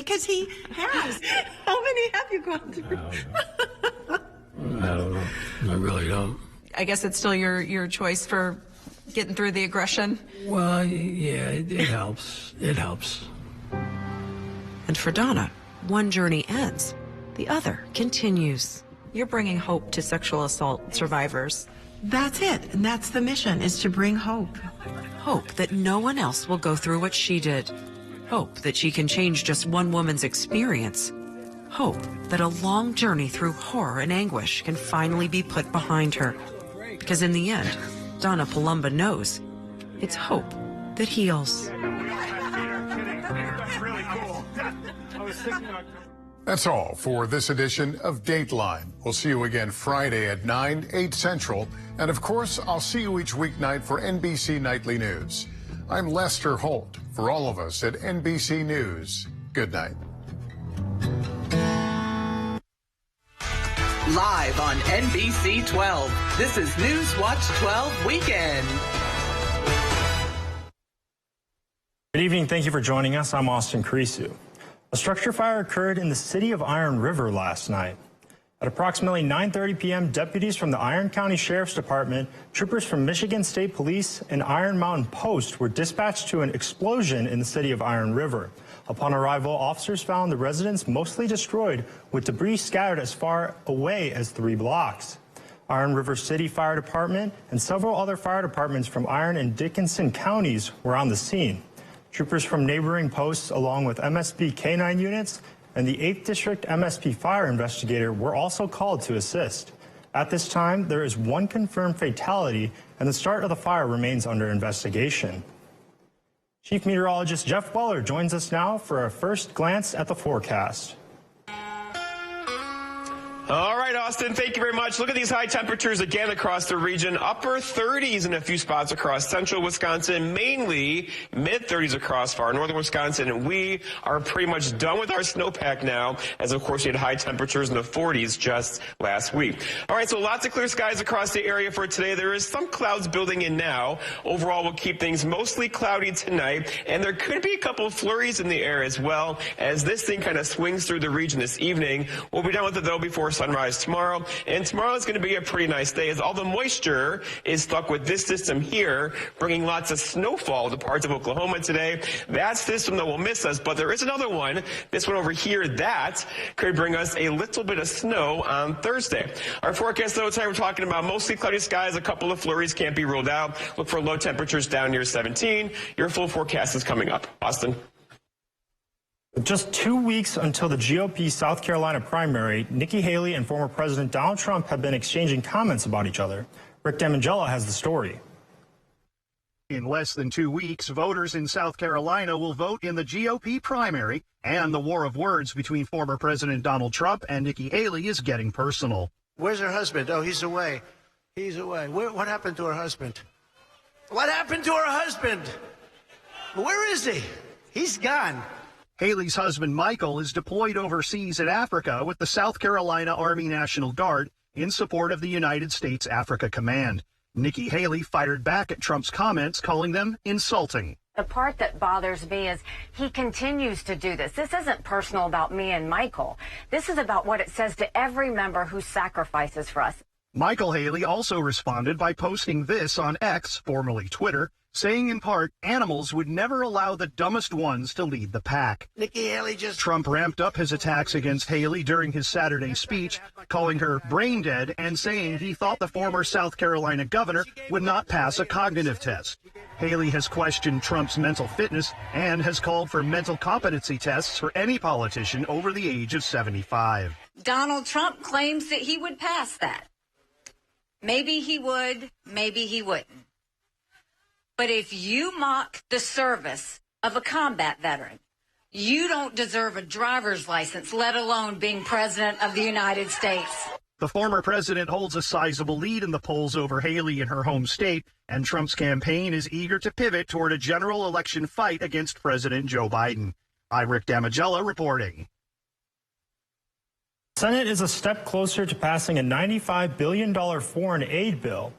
because he has. How many have you gone through? I don't know. I really don't. I guess it's still your choice for getting through the aggression. Well, yeah, it helps. It helps. And for Donna, one journey ends, the other continues. You're bringing hope to sexual assault survivors. That's it. And that's the mission, is to bring hope. Hope that no one else will go through what she did. Hope that she can change just one woman's experience. Hope that a long journey through horror and anguish can finally be put behind her. Because in the end, Donna Palumba knows it's hope that heals. That's all for this edition of Dateline. We'll see you again Friday at 9, 8 Central. And of course, I'll see you each weeknight for NBC Nightly News. I'm Lester Holt. For all of us at NBC News, good night. Live on NBC 12, this is News Watch 12 Weekend. Good evening. Thank you for joining us. I'm Austin Creasue. A structure fire occurred in the city of Iron River last night. At approximately 9:30 p.m., deputies from the Iron County Sheriff's Department, troopers from Michigan State Police, and Iron Mountain Post were dispatched to an explosion in the city of Iron River. Upon arrival, officers found the residence mostly destroyed, with debris scattered as far away as 3 blocks. Iron River City Fire Department and several other fire departments from Iron and Dickinson counties were on the scene. Troopers from neighboring posts, along with MSP K-9 units and the 8th District MSP fire investigator, were also called to assist. At this time, there is 1 confirmed fatality, and the start of the fire remains under investigation. Chief Meteorologist Jeff Weller joins us now for a first glance at the forecast. All right, Austin, thank you very much. Look at these high temperatures again across the region. Upper 30s in a few spots across central Wisconsin, mainly mid-30s across far northern Wisconsin. And we are pretty much done with our snowpack now, as of course we had high temperatures in the 40s just last week. All right, so lots of clear skies across the area for today. There is some clouds building in now. Overall, we'll keep things mostly cloudy tonight, and there could be a couple of flurries in the air as well as this thing kind of swings through the region this evening. We'll be done with it, though, before sunrise tomorrow, and tomorrow is going to be a pretty nice day as all the moisture is stuck with this system here, bringing lots of snowfall to parts of Oklahoma today. That system that will miss us, but there is another one, this one over here, that could bring us a little bit of snow on Thursday. Our forecast, though, tonight we're talking about mostly cloudy skies, a couple of flurries can't be ruled out. Look for low temperatures down near 17. Your full forecast is coming up. Austin. With just 2 weeks until the GOP South Carolina primary, Nikki Haley and former President Donald Trump have been exchanging comments about each other. Rick Damangella has the story. In less than 2 weeks, voters in South Carolina will vote in the GOP primary, and the war of words between former President Donald Trump and Nikki Haley is getting personal. Where's her husband? Oh, he's away. He's away. What happened to her husband? What happened to her husband? Where is he? He's gone. Haley's husband, Michael, is deployed overseas in Africa with the South Carolina Army National Guard in support of the United States Africa Command. Nikki Haley fired back at Trump's comments, calling them insulting. The part that bothers me is he continues to do this. This isn't personal about me and Michael. This is about what it says to every member who sacrifices for us. Michael Haley also responded by posting this on X, formerly Twitter, saying in part, animals would never allow the dumbest ones to lead the pack. Nikki Haley just... Trump ramped up his attacks against Haley during his Saturday speech, calling her brain dead and saying he thought the former South Carolina governor would not pass a cognitive test. Haley has questioned Trump's mental fitness and has called for mental competency tests for any politician over the age of 75. Donald Trump claims that he would pass that. Maybe he would, maybe he wouldn't. But if you mock the service of a combat veteran, you don't deserve a driver's license, let alone being president of the United States. The former president holds a sizable lead in the polls over Haley in her home state, and Trump's campaign is eager to pivot toward a general election fight against President Joe Biden. I'm Rick Damangella reporting. The Senate is a step closer to passing a $95 billion foreign aid bill.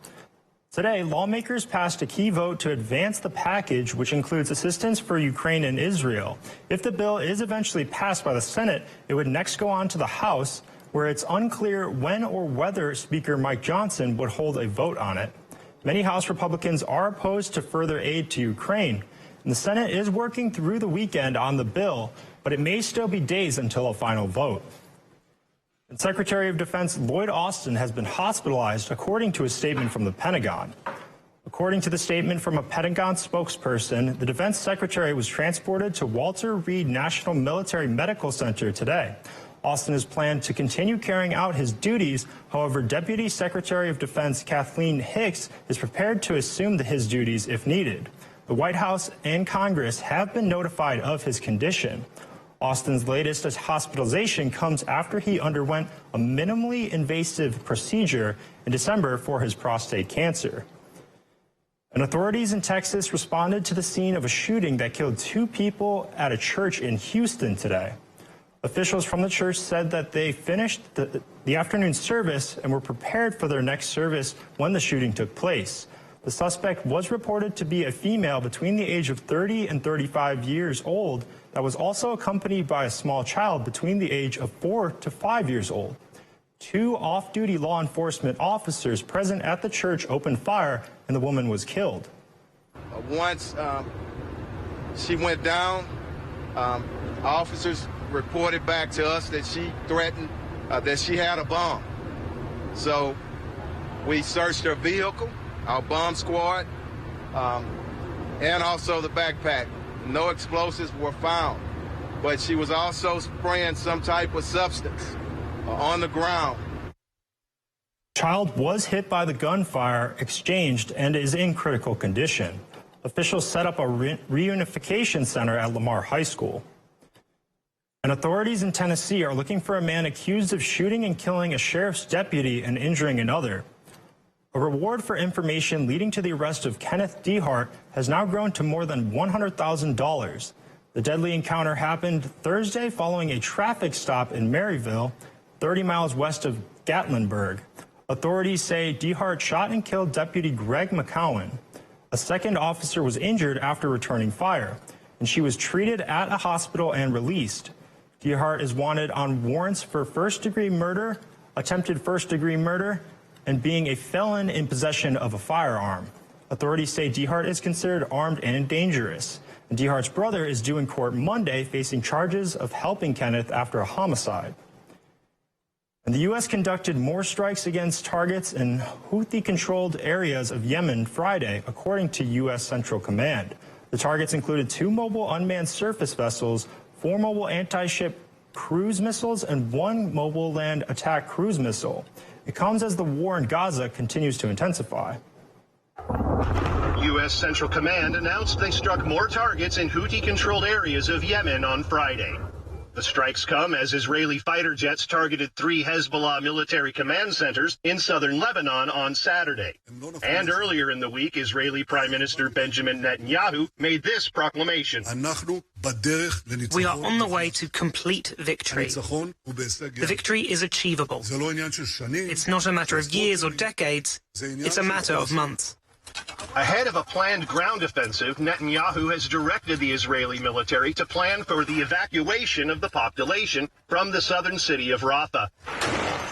Today, lawmakers passed a key vote to advance the package, which includes assistance for Ukraine and Israel. If the bill is eventually passed by the Senate, it would next go on to the House, where it's unclear when or whether Speaker Mike Johnson would hold a vote on it. Many House Republicans are opposed to further aid to Ukraine, and the Senate is working through the weekend on the bill, but it may still be days until a final vote. And Secretary of Defense Lloyd Austin has been hospitalized, according to a statement from the Pentagon. According to the statement from a Pentagon spokesperson, the Defense Secretary was transported to Walter Reed National Military Medical Center today. Austin is planned to continue carrying out his duties. However, Deputy Secretary of Defense Kathleen Hicks is prepared to assume his duties if needed. The White House and Congress have been notified of his condition. Austin's latest hospitalization comes after he underwent a minimally invasive procedure in December for his prostate cancer. And authorities in Texas responded to the scene of a shooting that killed 2 people at a church in Houston today. Officials from the church said that they finished the afternoon service and were prepared for their next service when the shooting took place. The suspect was reported to be a female between the age of 30 and 35 years old that was also accompanied by a small child between the age of 4 to 5 years old. 2 off-duty law enforcement officers present at the church opened fire, and the woman was killed. Once she went down, officers reported back to us that she threatened, that she had a bomb. So we searched her vehicle, our bomb squad, and also the backpack. No explosives were found, but she was also spraying some type of substance on the ground. The child was hit by the gunfire exchanged and is in critical condition. Officials set up a reunification center at Lamar High School. And authorities in Tennessee are looking for a man accused of shooting and killing a sheriff's deputy and injuring another. A reward for information leading to the arrest of Kenneth Dehart has now grown to more than $100,000. The deadly encounter happened Thursday following a traffic stop in Maryville, 30 miles west of Gatlinburg. Authorities say Dehart shot and killed Deputy Greg McCowan. A second officer was injured after returning fire, and she was treated at a hospital and released. Dehart is wanted on warrants for first-degree murder, attempted first-degree murder, and being a felon in possession of a firearm. Authorities say Dehart is considered armed and dangerous. And Dehart's brother is due in court Monday facing charges of helping Kenneth after a homicide. And the U.S. conducted more strikes against targets in Houthi-controlled areas of Yemen Friday, according to U.S. Central Command. The targets included 2 mobile unmanned surface vessels, 4 mobile anti-ship cruise missiles, and 1 mobile land attack cruise missile. It comes as the war in Gaza continues to intensify. U.S. Central Command announced they struck more targets in Houthi-controlled areas of Yemen on Friday. The strikes come as Israeli fighter jets targeted 3 Hezbollah military command centers in southern Lebanon on Saturday. And earlier in the week, Israeli Prime Minister Benjamin Netanyahu made this proclamation. We are on the way to complete victory. The victory is achievable. It's not a matter of years or decades, it's a matter of months. Ahead of a planned ground offensive, Netanyahu has directed the Israeli military to plan for the evacuation of the population from the southern city of Rafah.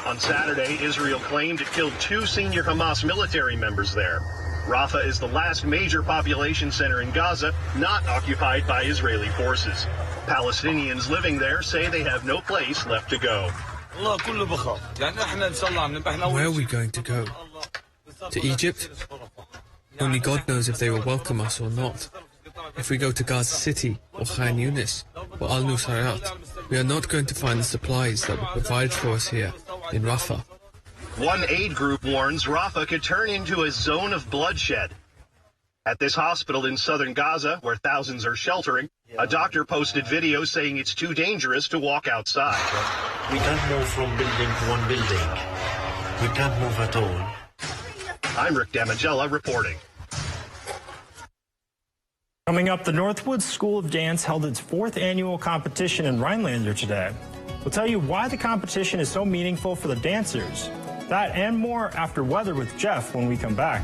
On Saturday, Israel claimed it killed 2 senior Hamas military members there. Rafah is the last major population center in Gaza not occupied by Israeli forces. Palestinians living there say they have no place left to go. Where are we going to go? To Egypt? Only God knows if they will welcome us or not. If we go to Gaza City, or Khan Yunis, or Al-Nusayrat, we are not going to find the supplies that were provided for us here, in Rafah. One aid group warns Rafah could turn into a zone of bloodshed. At this hospital in southern Gaza, where thousands are sheltering, a doctor posted videos saying it's too dangerous to walk outside. We can't move from building to one building. We can't move at all. I'm Rick Damagella reporting. Coming up, the Northwoods School of Dance held its 4th annual competition in Rhinelander today. We'll tell you why the competition is so meaningful for the dancers. That and more after Weather with Jeff when we come back.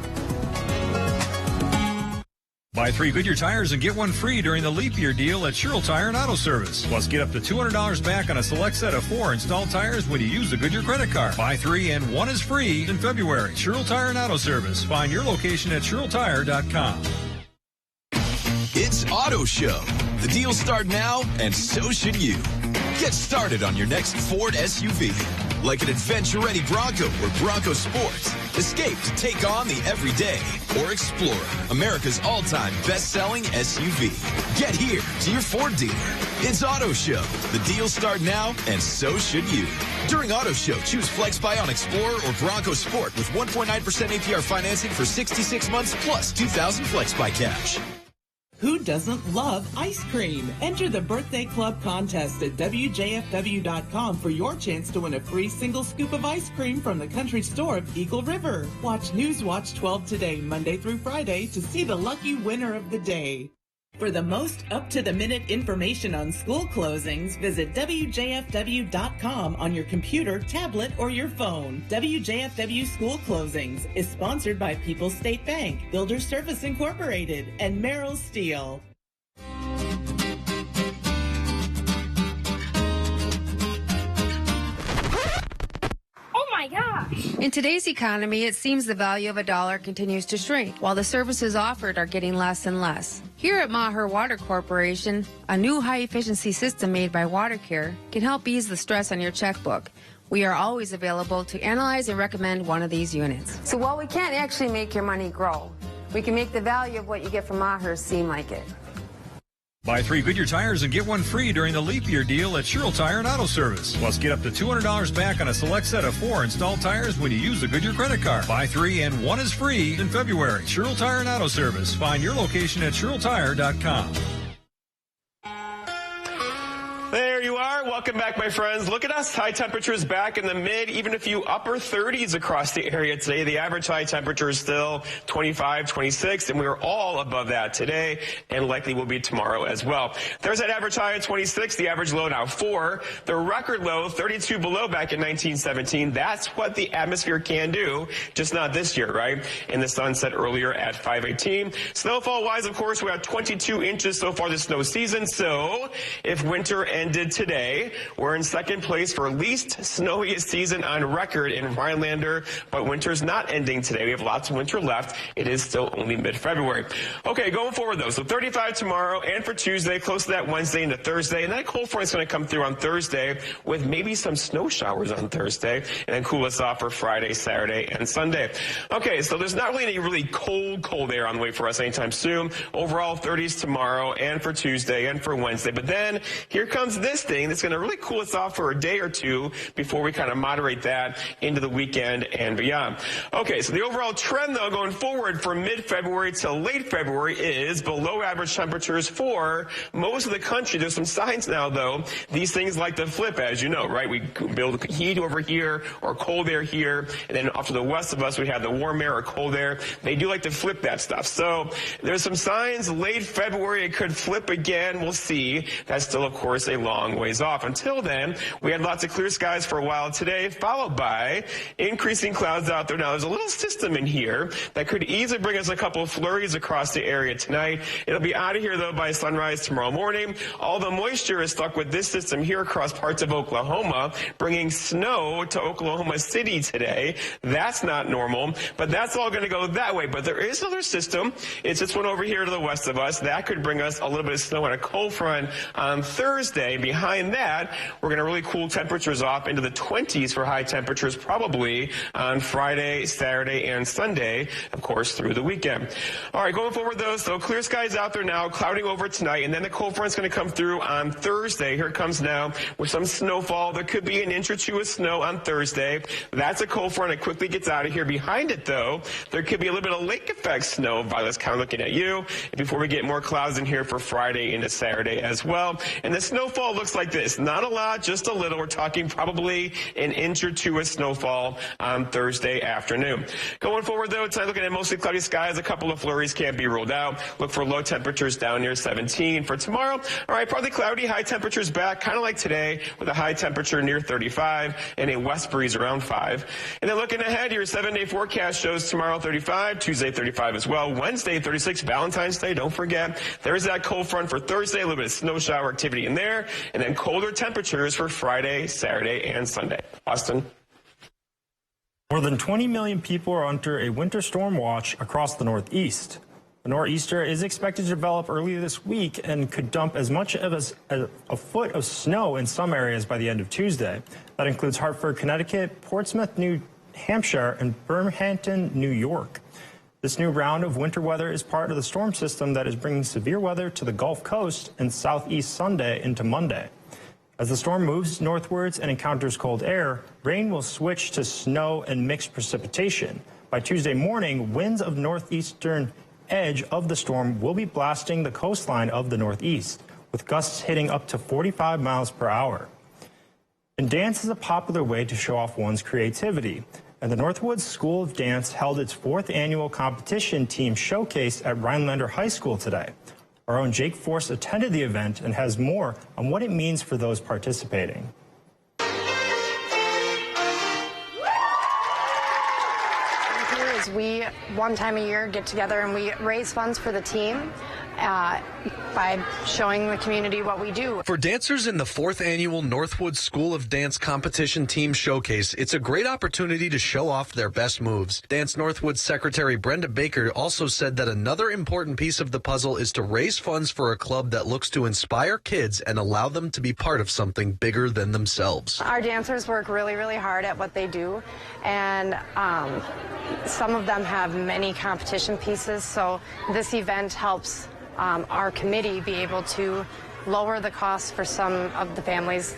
Buy 3 Goodyear tires and get one free during the leap year deal at Sherrill Tire and Auto Service. Plus, get up to $200 back on a select set of 4 installed tires when you use the Goodyear credit card. Buy 3 and 1 is free in February. Sherrill Tire and Auto Service. Find your location at SherrillTire.com. It's Auto Show. The deals start now, and so should you. Get started on your next Ford SUV. Like an adventure-ready Bronco or Bronco Sport. Escape to take on the everyday. Or Explorer, America's all-time best-selling SUV. Get here to your Ford dealer. It's Auto Show. The deals start now, and so should you. During Auto Show, choose Flex Buy on Explorer or Bronco Sport with 1.9% APR financing for 66 months plus $2,000 Flex Buy cash. Who doesn't love ice cream? Enter the Birthday Club contest at WJFW.com for your chance to win a free single scoop of ice cream from the country store of Eagle River. Watch Newswatch 12 today, Monday through Friday, to see the lucky winner of the day. For the most up-to-the-minute information on school closings, visit WJFW.com on your computer, tablet, or your phone. WJFW School Closings is sponsored by People's State Bank, Builder Service Incorporated, and Merrill Steel. Oh my gosh! In today's economy, it seems the value of a dollar continues to shrink, while the services offered are getting less and less. Here at Maher Water Corporation, a new high-efficiency system made by WaterCare can help ease the stress on your checkbook. We are always available to analyze and recommend one of these units. So while we can't actually make your money grow, we can make the value of what you get from Maher seem like it. Buy 3 Goodyear tires and get one free during the leap year deal at Sherrill Tire and Auto Service. Plus, get up to $200 back on a select set of 4 installed tires when you use the Goodyear credit card. Buy 3 and 1 is free in February. Sherrill Tire and Auto Service. Find your location at SherrillTire.com. There you are. Welcome back, my friends. Look at us. High temperatures back in the mid, even a few upper 30s across the area today. The average high temperature is still 25, 26, and we are all above that today and likely will be tomorrow as well. There's that average high at 26, the average low now 4. The record low, 32 below back in 1917. That's what the atmosphere can do, just not this year, right? And the sun set earlier at 5:18. Snowfall-wise, of course, we have 22 inches so far this snow season. So if winter ended today, we're in second place for least snowiest season on record in Rhinelander, but winter's not ending today. We have lots of winter left. It is still only mid-February. Okay, going forward though, so 35 tomorrow and for Tuesday, close to that Wednesday into Thursday, and that cold front is going to come through on Thursday with maybe some snow showers on Thursday, and then cool us off for Friday, Saturday, and Sunday. Okay, so there's not really any really cold air on the way for us anytime soon. Overall 30s tomorrow and for Tuesday and for Wednesday, but then here comes this thing that's going to really cool us off for a day or two before we kind of moderate that into the weekend and beyond. Okay, so the overall trend, though, going forward from mid-February to late February is below average temperatures for most of the country. There's some signs now, though. These things like to flip, as you know, right? We build heat over here or cold air here, and then off to the west of us, we have the warm air or cold air. They do like to flip that stuff. So there's some signs late February it could flip again. We'll see. That's still, of course, a long ways off. Until then, we had lots of clear skies for a while today, followed by increasing clouds out there. Now, there's a little system in here that could easily bring us a couple of flurries across the area tonight. It'll be out of here, though, by sunrise tomorrow morning. All the moisture is stuck with this system here across parts of Oklahoma, bringing snow to Oklahoma City today. That's not normal, but that's all going to go that way. But there is another system. It's this one over here to the west of us. That could bring us a little bit of snow and a cold front on Thursday. Behind that, we're going to really cool temperatures off into the 20s for high temperatures probably on Friday, Saturday, and Sunday, of course, through the weekend. All right, going forward, though, so clear skies out there now, clouding over tonight, and then the cold front's going to come through on Thursday. Here it comes now with some snowfall. There could be an inch or two of snow on Thursday. That's a cold front. It quickly gets out of here. Behind it, though, there could be a little bit of lake effect snow. Violet's kind of looking at you. And before we get more clouds in here for Friday into Saturday as well. And the snowfall looks like this. Not a lot, just a little. We're talking probably an inch or two of snowfall on Thursday afternoon. Going forward, though, tonight looking at mostly cloudy skies. A couple of flurries can't be ruled out. Look for low temperatures down near 17. For tomorrow, all right, partly cloudy, high temperatures back, kind of like today, with a high temperature near 35 and a west breeze around 5. And then looking ahead, your 7-day forecast shows tomorrow 35, Tuesday 35 as well, Wednesday 36, Valentine's Day, don't forget. There's that cold front for Thursday, a little bit of snow shower activity in there, and then colder temperatures for Friday, Saturday, and Sunday. Austin. More than 20 million people are under a winter storm watch across the Northeast. The nor'easter is expected to develop early this week and could dump as much as a foot of snow in some areas by the end of Tuesday. That includes Hartford, Connecticut, Portsmouth, New Hampshire, and Binghamton, New York. This new round of winter weather is part of the storm system that is bringing severe weather to the Gulf Coast and southeast Sunday into Monday. As the storm moves northwards and encounters cold air, rain will switch to snow and mixed precipitation. By Tuesday morning, winds of northeastern edge of the storm will be blasting the coastline of the Northeast, with gusts hitting up to 45 miles per hour. And dance is a popular way to show off one's creativity, and the Northwoods School of Dance held its 4th annual competition team showcase at Rhinelander High School today. Our own Jake Force attended the event and has more on what it means for those participating. We, one time a year, get together and we raise funds for the team by showing the community what we do. For dancers in the 4th annual Northwoods School of Dance competition team showcase, it's a great opportunity to show off their best moves. Dance Northwoods Secretary Brenda Baker also said that another important piece of the puzzle is to raise funds for a club that looks to inspire kids and allow them to be part of something bigger than themselves. Our dancers work really, really hard at what they do, and some of them have many competition pieces, so this event helps our committee be able to lower the costs for some of the families,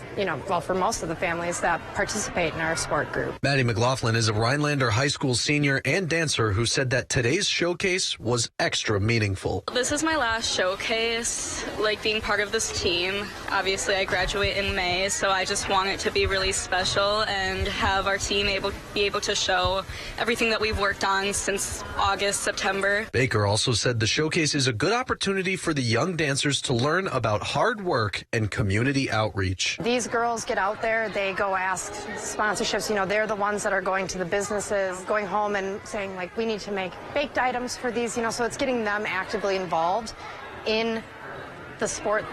for most of the families that participate in our sport group. Maddie McLaughlin is a Rhinelander High School senior and dancer who said that today's showcase was extra meaningful. This is my last showcase, being part of this team. Obviously, I graduate in May, so I just want it to be really special and have our team be able to show everything that we've worked on since August, September. Baker also said the showcase is a good opportunity for the young dancers to learn about hard work and community outreach. These girls get out there, they go ask sponsorships. They're the ones that are going to the businesses, going home and saying, we need to make baked items for these, so it's getting them actively involved in the sport,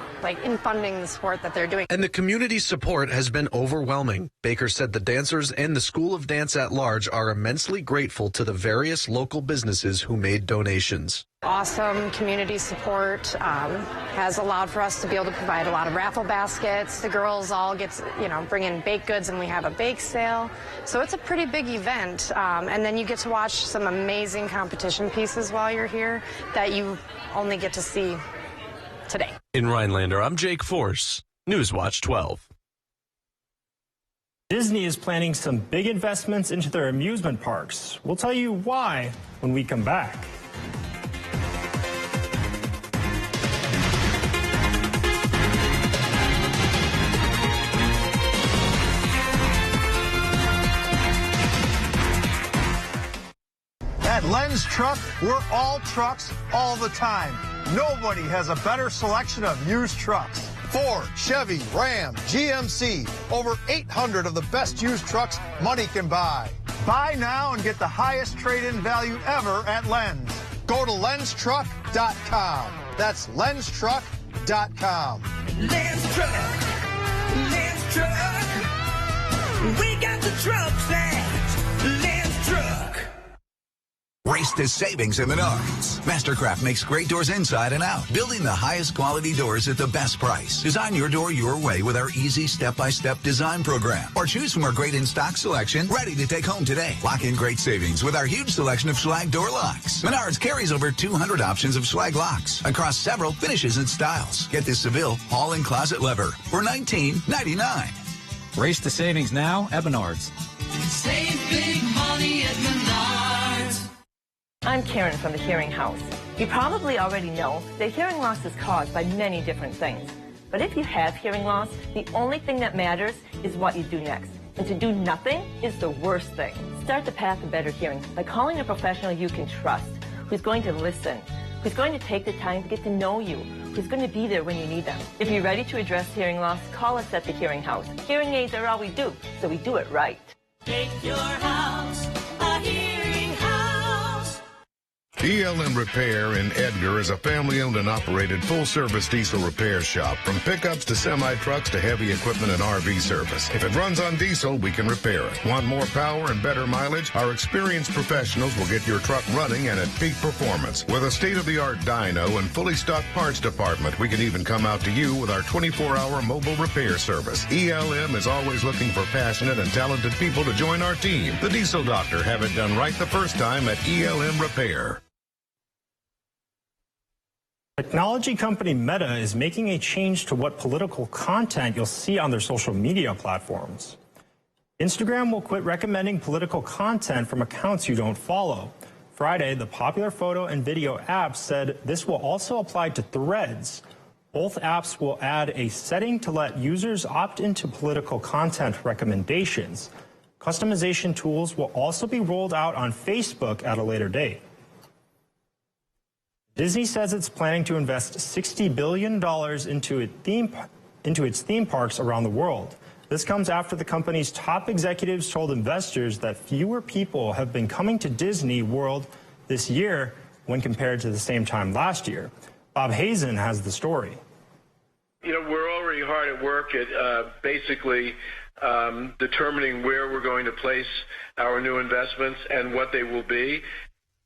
in funding the sport that they're doing. And the community support has been overwhelming. Baker said the dancers and the School of Dance at large are immensely grateful to the various local businesses who made donations. Awesome community support has allowed for us to be able to provide a lot of raffle baskets. The girls all get to, bring in baked goods, and we have a bake sale. So it's a pretty big event. And then you get to watch some amazing competition pieces while you're here that you only get to see today. In Rhinelander, I'm Jake Force, Newswatch 12. Disney is planning some big investments into their amusement parks. We'll tell you why when we come back. At Len's Truck, we're all trucks all the time. Nobody has a better selection of used trucks. Ford, Chevy, Ram, GMC, over 800 of the best used trucks money can buy. Buy now and get the highest trade-in value ever at Len's. Go to lenstruck.com. That's lenstruck.com. Len's Truck. Len's Truck. We got the trucks at Len's Truck. Race to savings in Menards. Mastercraft makes great doors inside and out, building the highest quality doors at the best price. Design your door your way with our easy step-by-step design program. Or choose from our great in-stock selection, ready to take home today. Lock in great savings with our huge selection of Schlage door locks. Menards carries over 200 options of Schlage locks across several finishes and styles. Get this Seville haul-in closet lever for $19.99. Race to savings now at Menards. Save big money at Menards. I'm Karen from the Hearing House. You probably already know that hearing loss is caused by many different things. But if you have hearing loss, the only thing that matters is what you do next. And to do nothing is the worst thing. Start the path to better hearing by calling a professional you can trust, who's going to listen, who's going to take the time to get to know you, who's going to be there when you need them. If you're ready to address hearing loss, call us at the Hearing House. Hearing aids are all we do, so we do it right. Make your house a hearing house. ELM Repair in Edgar is a family-owned and operated full-service diesel repair shop. From pickups to semi-trucks to heavy equipment and RV service. If it runs on diesel, we can repair it. Want more power and better mileage? Our experienced professionals will get your truck running and at peak performance. With a state-of-the-art dyno and fully stocked parts department, we can even come out to you with our 24-hour mobile repair service. ELM is always looking for passionate and talented people to join our team. The Diesel Doctor, have it done right the first time at ELM Repair. Technology company Meta is making a change to what political content you'll see on their social media platforms. Instagram will quit recommending political content from accounts you don't follow. Friday, the popular photo and video app said this will also apply to Threads. Both apps will add a setting to let users opt into political content recommendations. Customization tools will also be rolled out on Facebook at a later date. Disney says it's planning to invest $60 billion into its theme parks around the world. This comes after the company's top executives told investors that fewer people have been coming to Disney World this year when compared to the same time last year. Bob Hazen has the story. You know, we're already hard at work at basically determining where we're going to place our new investments and what they will be.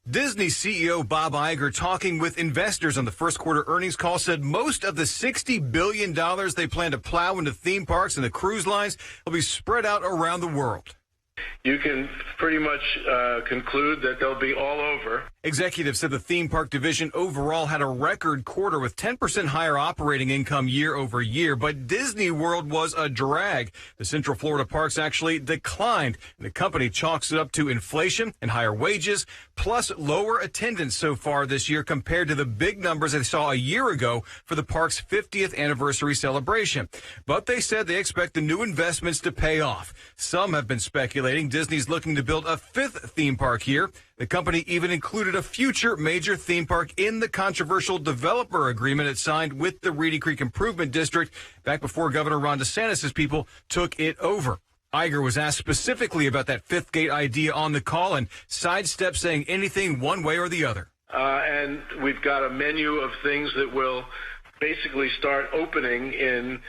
Disney CEO Bob Iger, talking with investors on the first quarter earnings call, said most of the $60 billion they plan to plow into theme parks and the cruise lines will be spread out around the world. You can pretty much conclude that they'll be all over. Executives said the theme park division overall had a record quarter with 10% higher operating income year over year, but Disney World was a drag. The Central Florida parks actually declined, and the company chalks it up to inflation and higher wages, plus lower attendance so far this year compared to the big numbers they saw a year ago for the park's 50th anniversary celebration. But they said they expect the new investments to pay off. Some have been speculating Disney's looking to build a fifth theme park here. The company even included a future major theme park in the controversial developer agreement it signed with the Reedy Creek Improvement District back before Governor Ron DeSantis' people took it over. Iger was asked specifically about that fifth gate idea on the call and sidestepped saying anything one way or the other. And we've got a menu of things that will basically start opening in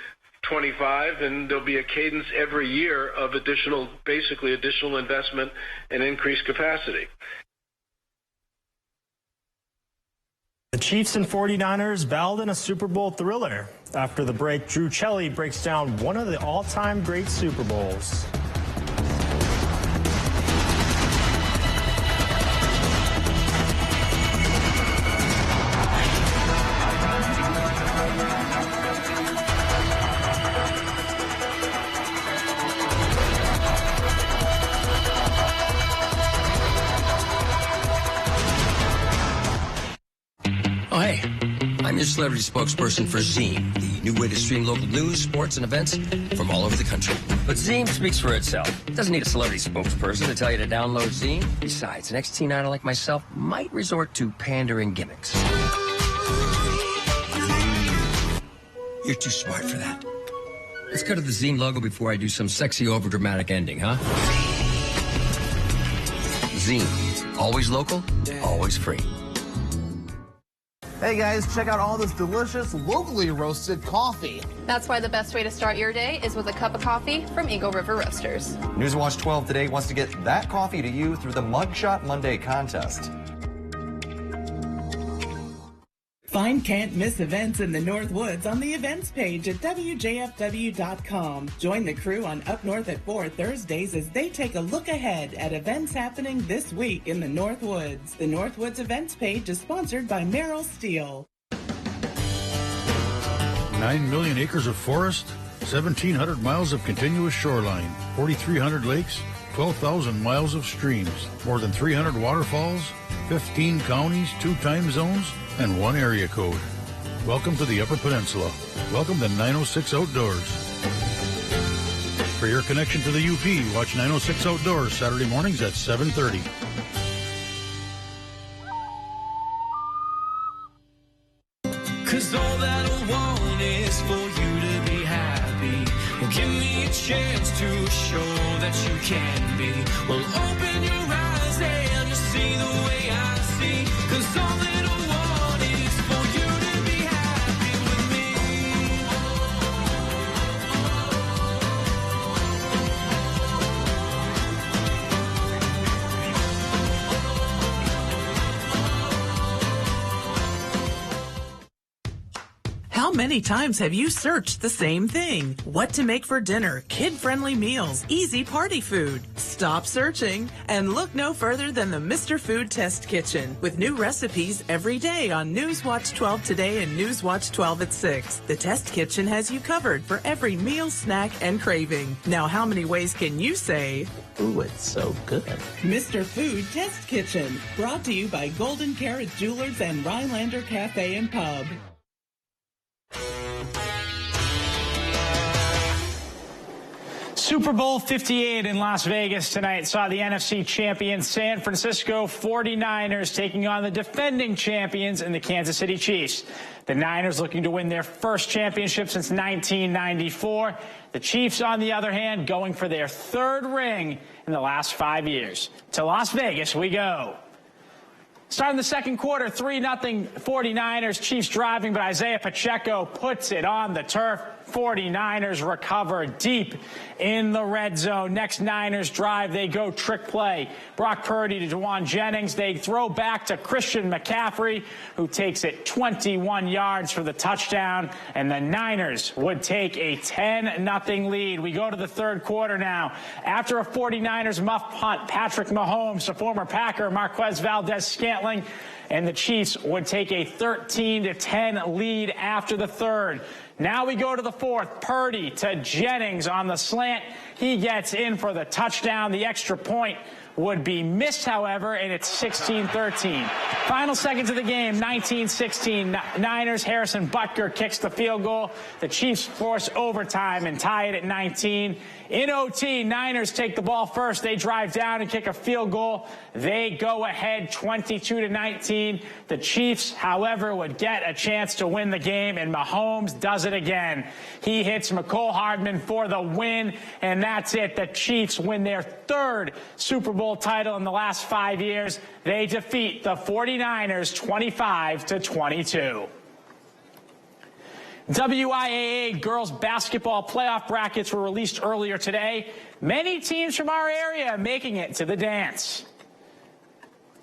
25, and there'll be a cadence every year of additional investment and increased capacity. The Chiefs and 49ers battled in a Super Bowl thriller. After the break, Drew Chelly breaks down one of the all-time great Super Bowls. Oh, hey, I'm your celebrity spokesperson for Zine, the new way to stream local news, sports, and events from all over the country. But Zine speaks for itself. It doesn't need a celebrity spokesperson to tell you to download Zine. Besides, an ex-teen idol like myself might resort to pandering gimmicks. You're too smart for that. Let's go to the Zine logo before I do some sexy, overdramatic ending, huh? Zine. Always local, always free. Hey guys, check out all this delicious, locally roasted coffee. That's why the best way to start your day is with a cup of coffee from Eagle River Roasters. Newswatch 12 today wants to get that coffee to you through the Mugshot Monday contest. Find can't miss events in the North Woods on the events page at WJFW.com. Join the crew on Up North at 4 Thursdays as they take a look ahead at events happening this week in the North Woods. The North Woods events page is sponsored by Merrill Steel. 9 million acres of forest, 1,700 miles of continuous shoreline, 4,300 lakes, 12,000 miles of streams, more than 300 waterfalls, 15 counties, 2 time zones, and 1 area code. Welcome to the Upper Peninsula. Welcome to 906 Outdoors. For your connection to the UP, watch 906 Outdoors Saturday mornings at 7:30. Cause all that I want is for you to be happy. Give me a chance to show that you can be. Well, open your eyes and just see the way I see. Cause all that I want is for you to be happy with me. How many times have you searched the same thing? What to make for dinner, kid-friendly meals, easy party food. Stop searching and look no further than the Mr. Food Test Kitchen with new recipes every day on Newswatch 12 Today and Newswatch 12 at 6. The Test Kitchen has you covered for every meal, snack, and craving. Now, how many ways can you say, ooh, it's so good? Mr. Food Test Kitchen, brought to you by Golden Carrot Jewelers and Rhinelander Cafe and Pub. Super Bowl 58 in Las Vegas tonight saw the NFC champion San Francisco 49ers taking on the defending champions in the Kansas City Chiefs. The Niners looking to win their first championship since 1994. The Chiefs, on the other hand, going for their third ring in the last 5 years. To Las Vegas we go. Starting the second quarter, 3-0 49ers. Chiefs driving, but Isaiah Pacheco puts it on the turf. 49ers recover deep in the red zone. Next Niners drive, they go trick play. Brock Purdy to Juwan Jennings. They throw back to Christian McCaffrey, who takes it 21 yards for the touchdown. And the Niners would take a 10-0 lead. We go to the third quarter now. After a 49ers muff punt, Patrick Mahomes, a former Packer, Marquez Valdez-Scantling, and the Chiefs would take a 13-10 lead after the third. Now we go to the fourth. Purdy to Jennings on the slant. He gets in for the touchdown. The extra point would be missed, however, and it's 16-13. Final seconds of the game, 19-16. Niners, Harrison Butker kicks the field goal. The Chiefs force overtime and tie it at 19. In OT, Niners take the ball first. They drive down and kick a field goal. They go ahead 22-19. The Chiefs, however, would get a chance to win the game, and Mahomes does it again. He hits McCole Hardman for the win, and that's it. The Chiefs win their third Super Bowl title in the last 5 years. They defeat the 49ers 25-22. WIAA girls basketball playoff brackets were released earlier today. Many teams from our area making it to the dance.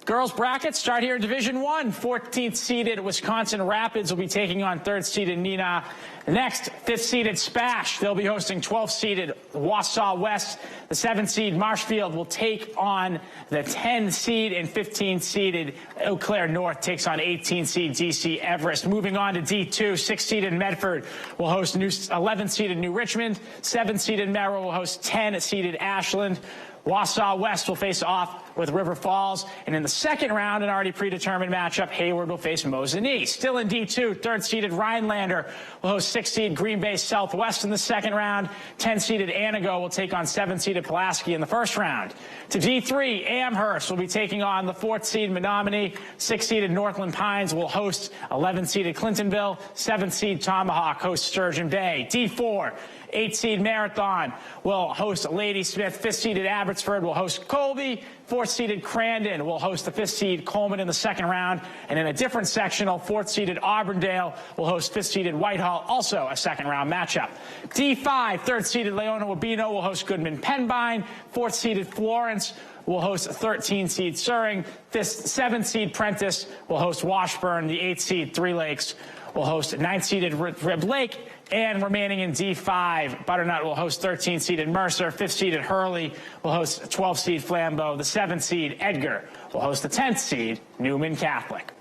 Girls brackets start here in Division I. 14th seeded Wisconsin Rapids will be taking on 3rd seeded Neenah. Next, 5th seeded Spash. They'll be hosting 12th seeded Wausau West. The 7th seed Marshfield will take on the 10 seed, and 15 seeded Eau Claire North takes on 18 seed DC Everest. Moving on to D2, 6th seeded Medford will host 11th seeded New Richmond. 7th seeded Merrill will host 10 seeded Ashland. Wausau West will face off with River Falls. And in the second round, an already predetermined matchup, Hayward will face Mosinee. Still in D2, 3rd-seeded Rhinelander will host 6th-seed Green Bay Southwest in the second round. 10th-seeded Anago will take on 7th-seeded Pulaski in the first round. To D3, Amherst will be taking on the 4th-seed Menominee. 6th-seeded Northland Pines will host 11th-seeded Clintonville. 7th-seed Tomahawk hosts Sturgeon Bay. D4, 8th-seed Marathon will host Ladysmith. 5th-seeded Abbotsford will host Colby. 4th-seeded Crandon will host the 5th-seed Coleman in the second round. And in a different sectional, 4th-seeded Auburndale will host 5th-seeded Whitehall, also a second-round matchup. D5, 3rd-seeded Leona Wabeno will host Goodman Penbine. 4th-seeded Florence will host 13th-seed Suring. 7th-seed Prentice will host Washburn. The 8th-seed Three Lakes will host 9th-seeded Rib Lake. And remaining in D5, Butternut will host 13th-seeded Mercer. 5th-seeded Hurley will host 12th-seed Flambeau. The 7th-seed Edgar will host the 10th-seed Newman Catholic.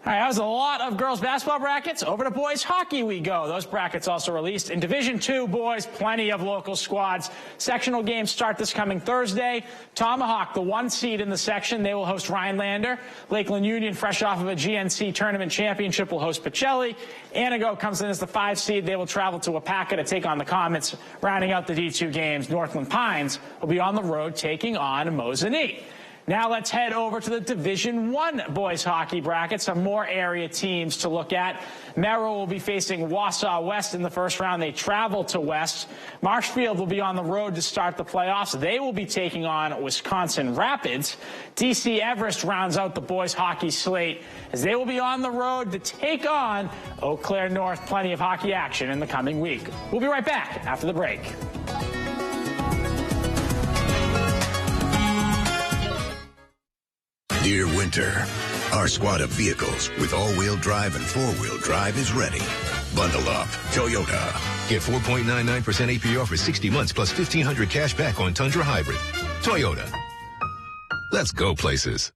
All right, that was a lot of girls basketball brackets. Over to boys hockey we go. Those brackets also released. In Division II boys, plenty of local squads. Sectional games start this coming Thursday. Tomahawk, the 1 seed in the section, they will host Rhinelander. Lakeland Union, fresh off of a GNC tournament championship, will host Pacelli. Anago comes in as the 5 seed. They will travel to Wapaka to take on the Comets. Rounding out the D2 games, Northland Pines will be on the road taking on Mosinee. Now let's head over to the Division I boys hockey bracket. Some more area teams to look at. Merrill will be facing Wausau West in the first round. They travel to West. Marshfield will be on the road to start the playoffs. They will be taking on Wisconsin Rapids. DC Everest rounds out the boys hockey slate as they will be on the road to take on Eau Claire North. Plenty of hockey action in the coming week. We'll be right back after the break. Dear Winter, our squad of vehicles with all-wheel drive and four-wheel drive is ready. Bundle up. Toyota. Get 4.99% APR for 60 months plus $1,500 cash back on Tundra Hybrid. Toyota. Let's go places.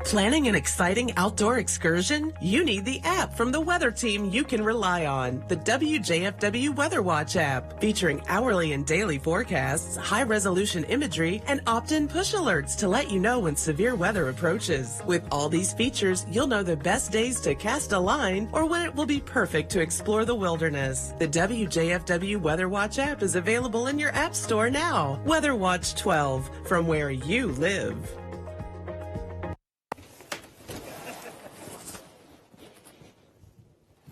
Planning an exciting outdoor excursion? You need the app from the weather team you can rely on. The WJFW Weather Watch app, featuring hourly and daily forecasts, high-resolution imagery, and opt-in push alerts to let you know when severe weather approaches. With all these features, you'll know the best days to cast a line or when it will be perfect to explore the wilderness. The WJFW Weather Watch app is available in your app store now. Weather Watch 12, from where you live.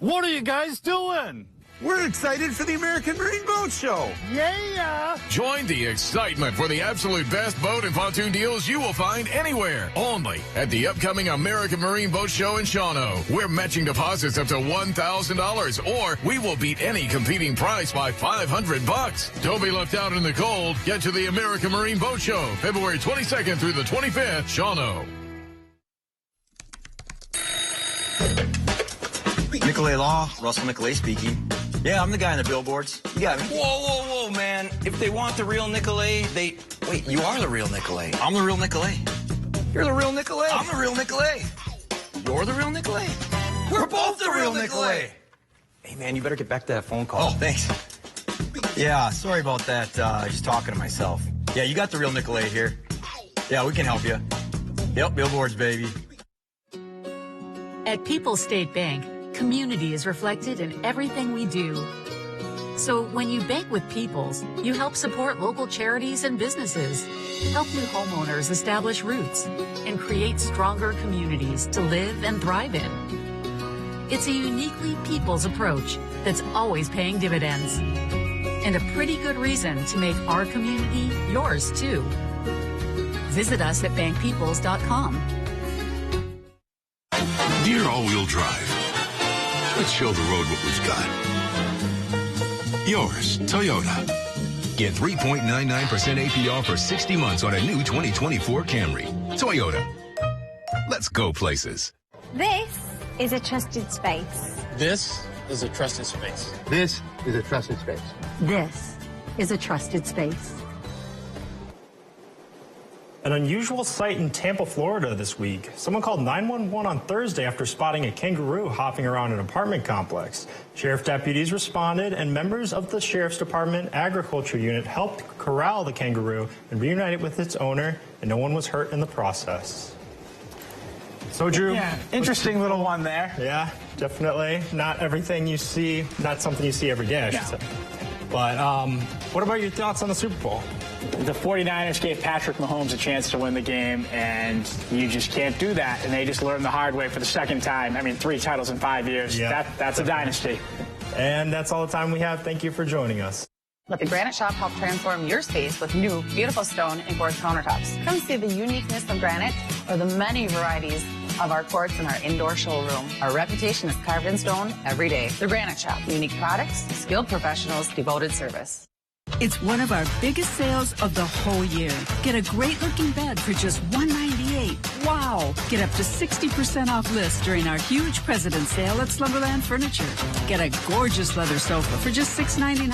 What are you guys doing? We're excited for the American Marine Boat Show. Yeah! Join the excitement for the absolute best boat and pontoon deals you will find anywhere. Only at the upcoming American Marine Boat Show in Shawano. We're matching deposits up to $1,000, or we will beat any competing price by $500. Don't be left out in the cold. Get to the American Marine Boat Show, February 22nd through the 25th, Shawano. Nicolay Law, Russell Nicolay speaking. Yeah, I'm the guy on the billboards. You got me. Whoa, man. If they want the real Nicolay, Wait, you are the real Nicolay. I'm the real Nicolay. You're the real Nicolay. I'm the real Nicolay. You're the real Nicolay. We're both the real Nicolay. Hey, man, you better get back to that phone call. Oh, thanks. Yeah, sorry about that. Just talking to myself. Yeah, you got the real Nicolay here. Yeah, we can help you. Yep, billboards, baby. At People's State Bank, community is reflected in everything we do. So when you bank with People's, you help support local charities and businesses, help new homeowners establish roots, and create stronger communities to live and thrive in. It's a uniquely People's approach that's always paying dividends. And a pretty good reason to make our community yours, too. Visit us at bankpeoples.com. Dear all-wheel drive, let's show the road what we've got. Yours, Toyota. Get 3.99% APR for 60 months on a new 2024 Camry. Toyota. Let's go places. This is a trusted space. This is a trusted space. This is a trusted space. This is a trusted space. An unusual sight in Tampa, Florida this week. Someone called 911 on Thursday after spotting a kangaroo hopping around an apartment complex. Sheriff deputies responded, and members of the Sheriff's Department Agriculture Unit helped corral the kangaroo and reunite it with its owner, and no one was hurt in the process. So, Drew. Yeah, interesting little one there. Yeah, definitely. Not everything you see, not something you see every day, I should say. But what about your thoughts on the Super Bowl? The 49ers gave Patrick Mahomes a chance to win the game, and you just can't do that. And they just learned the hard way for the second time. I mean, 3 titles in 5 years. Yeah, that's a dynasty. And that's all the time we have. Thank you for joining us. Let the Granite Shop help transform your space with new, beautiful stone and quartz countertops. Come see the uniqueness of granite or the many varieties of our quartz in our indoor showroom. Our reputation is carved in stone every day. The Granite Shop. Unique products, skilled professionals, devoted service. It's one of our biggest sales of the whole year. Get a great-looking bed for just $198. Wow! Wow! Get up to 60% off list during our huge President's Sale at Slumberland Furniture. Get a gorgeous leather sofa for just $6.99.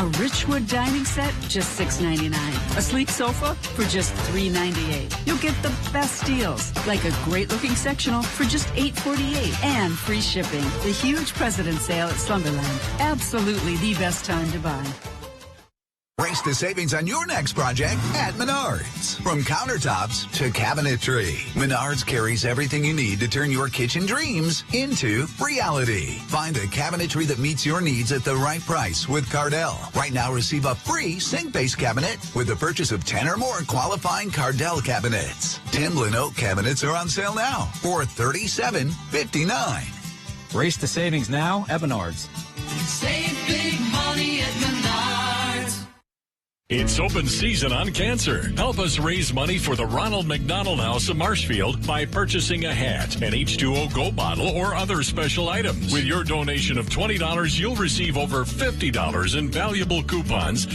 A rich wood dining set, just $6.99. A sleek sofa for just $3.98. You'll get the best deals, like a great-looking sectional for just $8.48 and free shipping. The huge President's Sale at Slumberland. Absolutely the best time to buy. Race the savings on your next project at Menards. From countertops to cabinetry, Menards carries everything you need to turn your kitchen dreams into reality. Find a cabinetry that meets your needs at the right price with Cardell. Right now, receive a free sink-based cabinet with the purchase of 10 or more qualifying Cardell cabinets. Timblin oak cabinets are on sale now for $37.59. Race the savings now at Menards. Save big money at Menards. It's open season on cancer. Help us raise money for the Ronald McDonald House of Marshfield by purchasing a hat, an H2O Go bottle, or other special items. With your donation of $20, you'll receive over $50 in valuable coupons